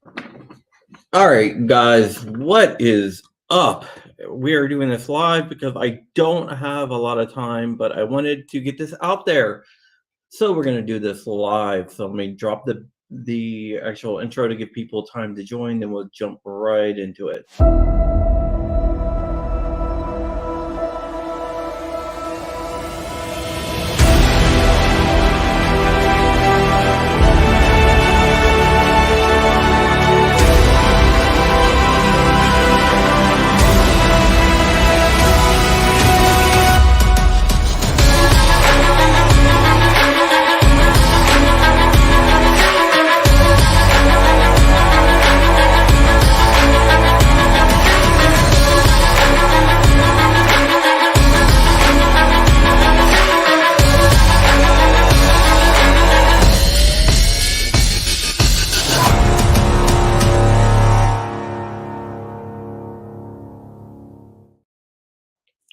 All right, guys, what is up? We are doing this live because I don't have a lot of time, but I wanted to get this out there. So we're going to do this live. So let me drop the actual intro to give people time to join, then we'll jump right into it.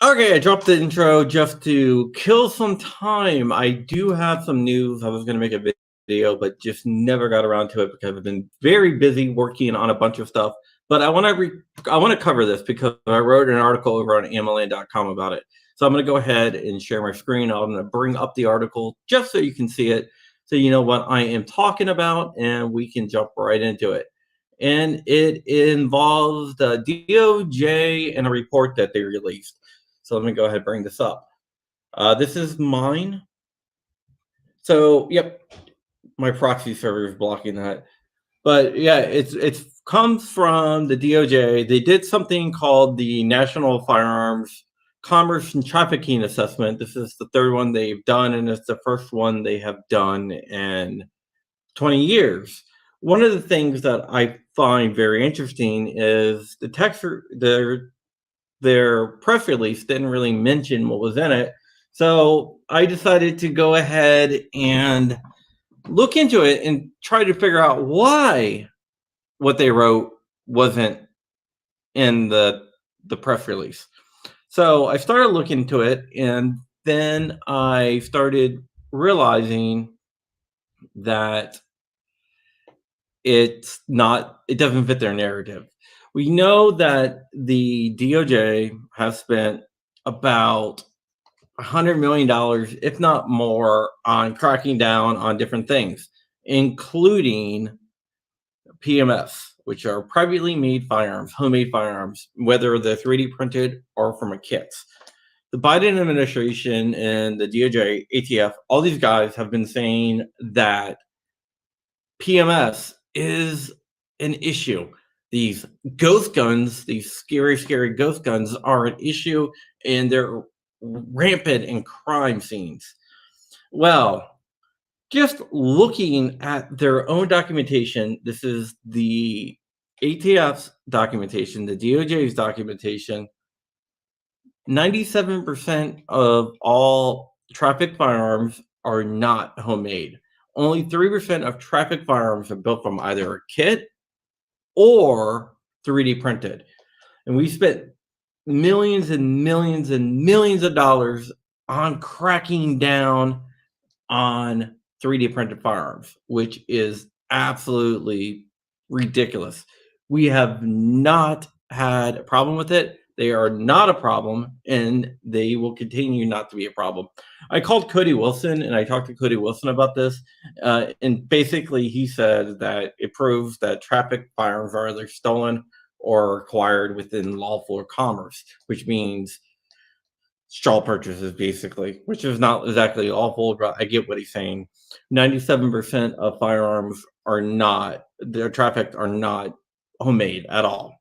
Okay, I dropped the intro just to kill some time. I do have some news. I was going to make a video, but just never got around to it because I've been very busy working on a bunch of stuff. But I want to cover this because I wrote an article over on amlan.com about it. So I'm going to go ahead and share my screen. I'm going to bring up the article just so you can see it, so you know what I am talking about, and we can jump right into it. And it involves the DOJ and a report that they released. So let me go ahead and bring this up. This is mine. So, yep, my proxy server is blocking that. But yeah, it comes from the DOJ. They did something called the National Firearms Commerce and Trafficking Assessment. This is the third one they've done, and it's the first one they have done in 20 years. One of the things that I find very interesting is the text, their press release didn't really mention what was in it. So I decided to go ahead and look into it and try to figure out why what they wrote wasn't in the press release. So I started looking into it, and then I started realizing that it doesn't fit their narrative. We know that the DOJ has spent about $100 million, if not more, on cracking down on different things, including PMS, which are privately made firearms, homemade firearms, whether they're 3D printed or from a kit. The Biden administration and the DOJ, ATF, all these guys have been saying that PMS is an issue. These ghost guns, these scary, scary ghost guns are an issue, and they're rampant in crime scenes. Well, just looking at their own documentation, this is the ATF's documentation, the DOJ's documentation, 97% of all trafficked firearms are not homemade. Only 3% of trafficked firearms are built from either a kit or 3D printed. And we spent millions and millions and millions of dollars on cracking down on 3D printed firearms, which is absolutely ridiculous. We have not had a problem with it. They are not a problem, and they will continue not to be a problem. I called Cody Wilson, and I talked to Cody Wilson about this, and basically he said that it proves that trafficked firearms are either stolen or acquired within lawful commerce, which means straw purchases, basically, which is not exactly awful, but I get what he's saying. 97% of firearms are not, they're trafficked, are not homemade at all.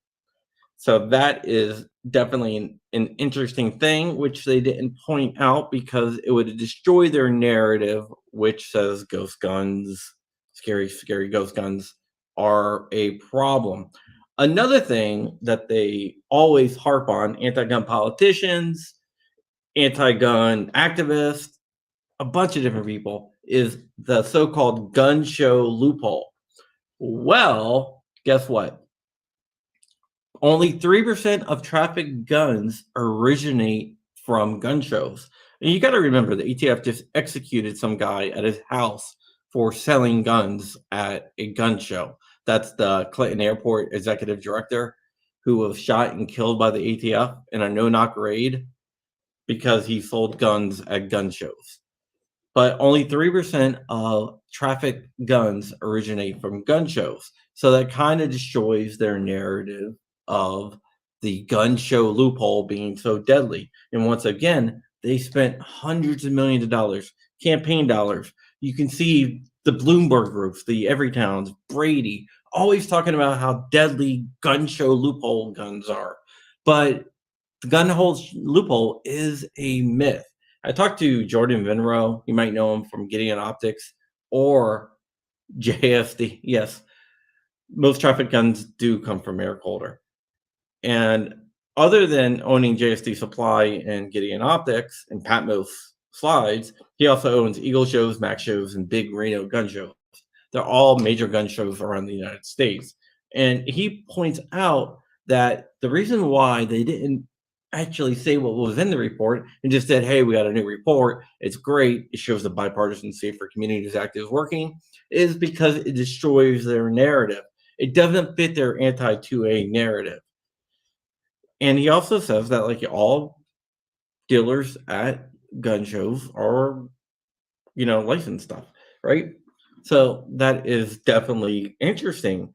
So that is definitely an interesting thing, which they didn't point out because it would destroy their narrative, which says ghost guns, scary, scary ghost guns are a problem. Another thing that they always harp on, anti-gun politicians, anti-gun activists, a bunch of different people, is the so-called gun show loophole. Well, guess what? Only 3% of trafficked guns originate from gun shows. And you got to remember the ATF just executed some guy at his house for selling guns at a gun show. That's the Clinton Airport executive director who was shot and killed by the ATF in a no-knock raid because he sold guns at gun shows. But only 3% of trafficked guns originate from gun shows. So that kind of destroys their narrative of the gun show loophole being so deadly. And once again, they spent hundreds of millions of dollars, campaign dollars. You can see the Bloomberg groups, the Everytowns, Brady, always talking about how deadly gun show loophole guns are. But the gun loophole is a myth. I talked to Jordan Vinro. You might know him from Gideon Optics or JSD. Yes, most traffic guns do come from Eric Holder. And other than owning JSD Supply and Gideon Optics and Patmos Slides, he also owns Eagle Shows, Max Shows, and Big Reno Gun Shows. They're all major gun shows around the United States. And he points out that the reason why they didn't actually say what was in the report and just said, hey, we got a new report, it's great, it shows the Bipartisan Safer Communities Act is working, is because it destroys their narrative. It doesn't fit their anti-2A narrative. And he also says that like all dealers at gun shows are, licensed stuff, right? So that is definitely interesting.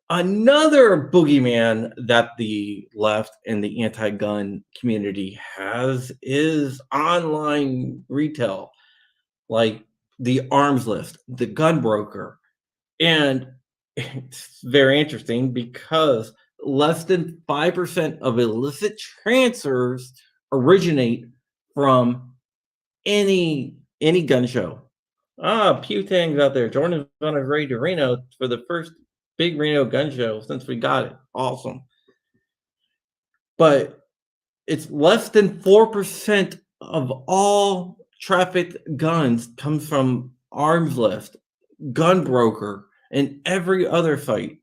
Another boogeyman that the left and the anti-gun community has is online retail, like the arms list, the gun broker. And it's very interesting because less than 5% of illicit transfers originate from any gun show. Pew Tang's out there. Jordan's on his way to Reno for the first big Reno gun show since we got it. Awesome. But it's less than 4% of all trafficked guns comes from arms list, gun broker, and every other site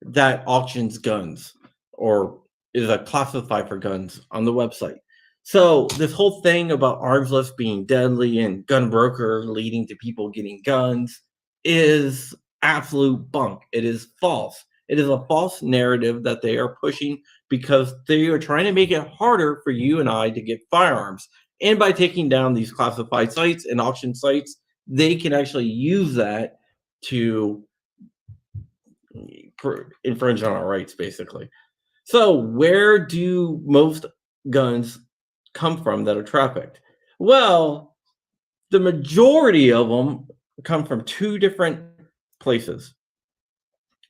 that auctions guns or is a classified for guns on the website. So this whole thing about arms list being deadly and gun broker leading to people getting guns is absolute bunk. It is false. It is a false narrative that they are pushing because they are trying to make it harder for you and I to get firearms. And by taking down these classified sites and auction sites, they can actually use that to infringe on our rights, basically. So where do most guns come from that are trafficked? Well, the majority of them come from two different places.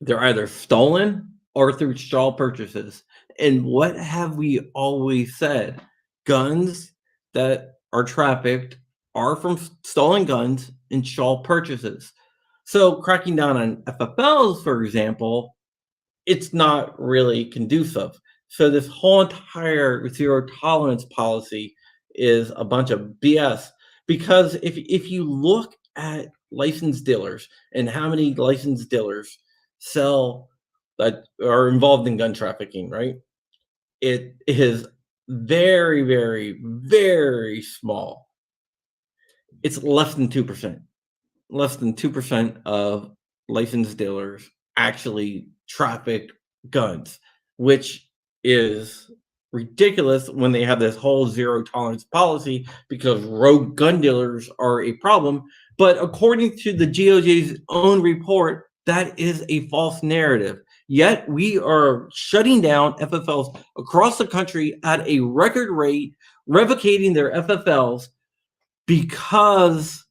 They're either stolen or through straw purchases. And what have we always said? Guns that are trafficked are from stolen guns and straw purchases. So cracking down on FFLs, for example, it's not really conducive. So this whole entire zero tolerance policy is a bunch of BS. Because if you look at licensed dealers and how many licensed dealers sell that are involved in gun trafficking, right? It is very, very, very small. It's less than 2%. Less than 2% of licensed dealers actually traffic guns, which is ridiculous when they have this whole zero tolerance policy because rogue gun dealers are a problem. But according to the DOJ's own report, that is a false narrative. Yet we are shutting down FFLs across the country at a record rate, revocating their FFLs because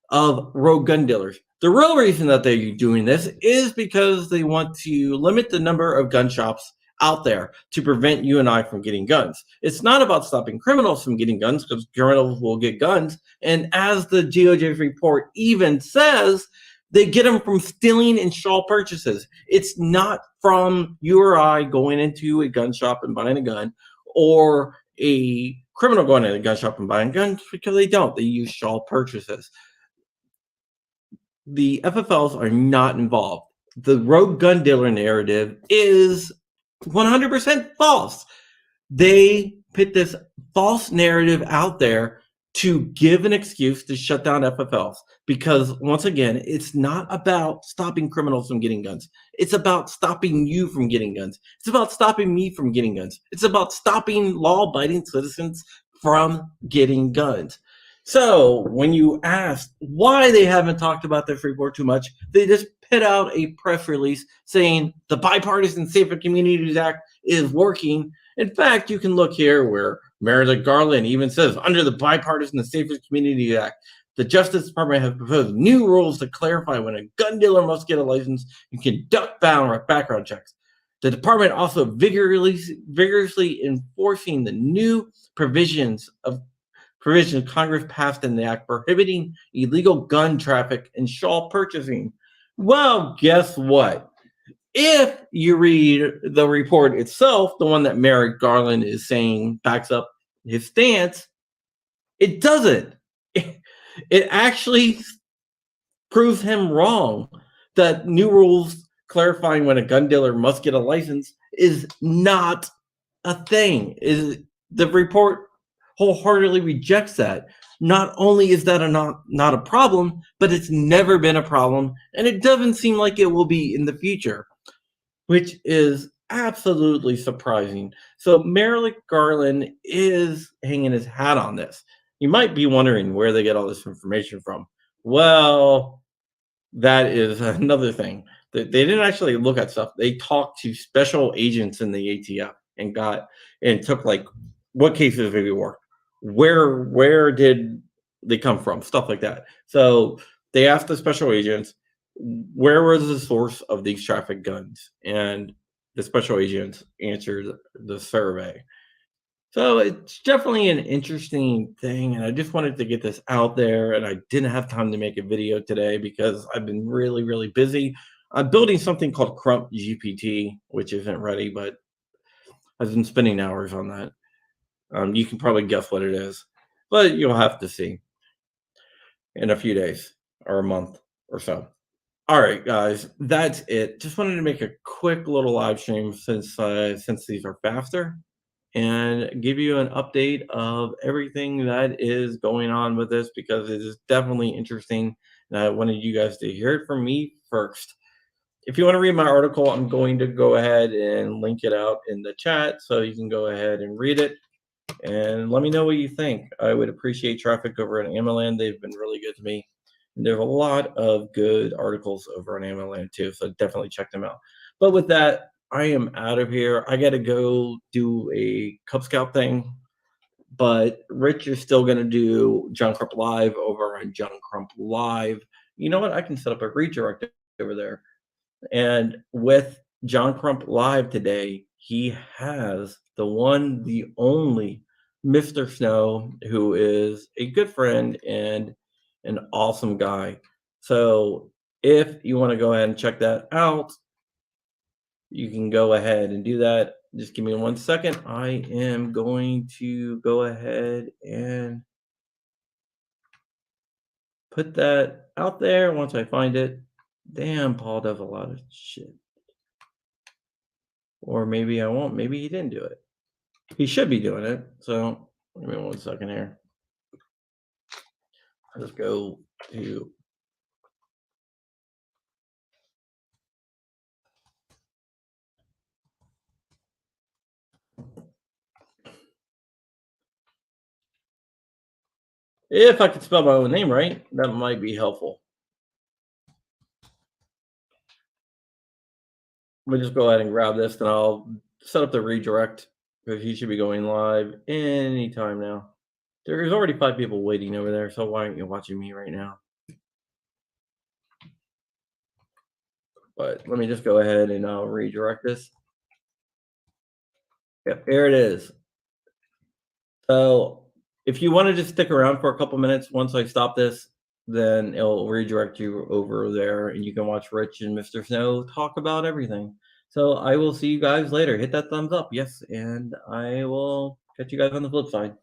of rogue gun dealers. The real reason that they're doing this is because they want to limit the number of gun shops out there to prevent you and I from getting guns. It's not about stopping criminals from getting guns because criminals will get guns. And as the DOJ's report even says, they get them from stealing and straw purchases. It's not from you or I going into a gun shop and buying a gun or a criminal going into a gun shop and buying guns because they don't. They use straw purchases. The FFLs are not involved. The rogue gun dealer narrative is 100% false. They put this false narrative out there to give an excuse to shut down FFLs because once again, it's not about stopping criminals from getting guns. It's about stopping you from getting guns. It's about stopping me from getting guns. It's about stopping law-abiding citizens from getting guns. So when you ask why they haven't talked about this report too much, they just put out a press release saying the Bipartisan Safer Communities Act is working. In fact, you can look here where Meredith Garland even says, under the Bipartisan Safer Communities Act, the Justice Department has proposed new rules to clarify when a gun dealer must get a license and conduct background checks. The department also vigorously enforcing the new provisions Congress passed in the act prohibiting illegal gun traffic and shawl purchasing. Well, guess what? If you read the report itself, the one that Merrick Garland is saying backs up his stance, it doesn't. It actually proves him wrong that new rules clarifying when a gun dealer must get a license is not a thing. Is the report wholeheartedly rejects that. Not only is that not a problem, but it's never been a problem, and it doesn't seem like it will be in the future, which is absolutely surprising. So Merrick Garland is hanging his hat on this. You might be wondering where they get all this information from. Well, that is another thing. They didn't actually look at stuff. They talked to special agents in the ATF and took like what cases have you worked? Where did they come from? Stuff like that. So they asked the special agents, where was the source of these traffic guns? And the special agents answered the survey. So it's definitely an interesting thing, and I just wanted to get this out there, and I didn't have time to make a video today because I've been really, really busy. I'm building something called Crump GPT, which isn't ready, but I've been spending hours on that. You can probably guess what it is, but you'll have to see in a few days or a month or so. All right, guys, that's it. Just wanted to make a quick little live stream since these are faster, and give you an update of everything that is going on with this because it is definitely interesting. And I wanted you guys to hear it from me first. If you want to read my article, I'm going to go ahead and link it out in the chat so you can go ahead and read it and let me know what you think. I would appreciate traffic over at Amaland. They've been really good to me. And there's a lot of good articles over on Amaland too, so definitely check them out. But with that, I am out of here. I got to go do a Cub Scout thing, but Rich is still going to do John Crump Live over on John Crump Live. You know what? I can set up a redirect over there. And with John Crump Live today, he has the one, the only Mr. Snow, who is a good friend and an awesome guy. So if you want to go ahead and check that out, you can go ahead and do that. Just give me 1 second. I am going to go ahead and put that out there once I find it. Damn, Paul does a lot of shit. Or maybe I won't. Maybe he didn't do it. He should be doing it. So give me 1 second here. I'll just go to if I could spell my own name right, that might be helpful. Let me just go ahead and grab this and I'll set up the redirect because he should be going live anytime now. There's already 5 people waiting over there, so why aren't you watching me right now? But let me just go ahead and I'll redirect this. Yep, here it is. So if you want to just stick around for a couple minutes once I stop this, then it'll redirect you over there and you can watch Rich and Mr. Snow talk about everything. So I will see you guys later. Hit that thumbs up. Yes, and I will catch you guys on the flip side.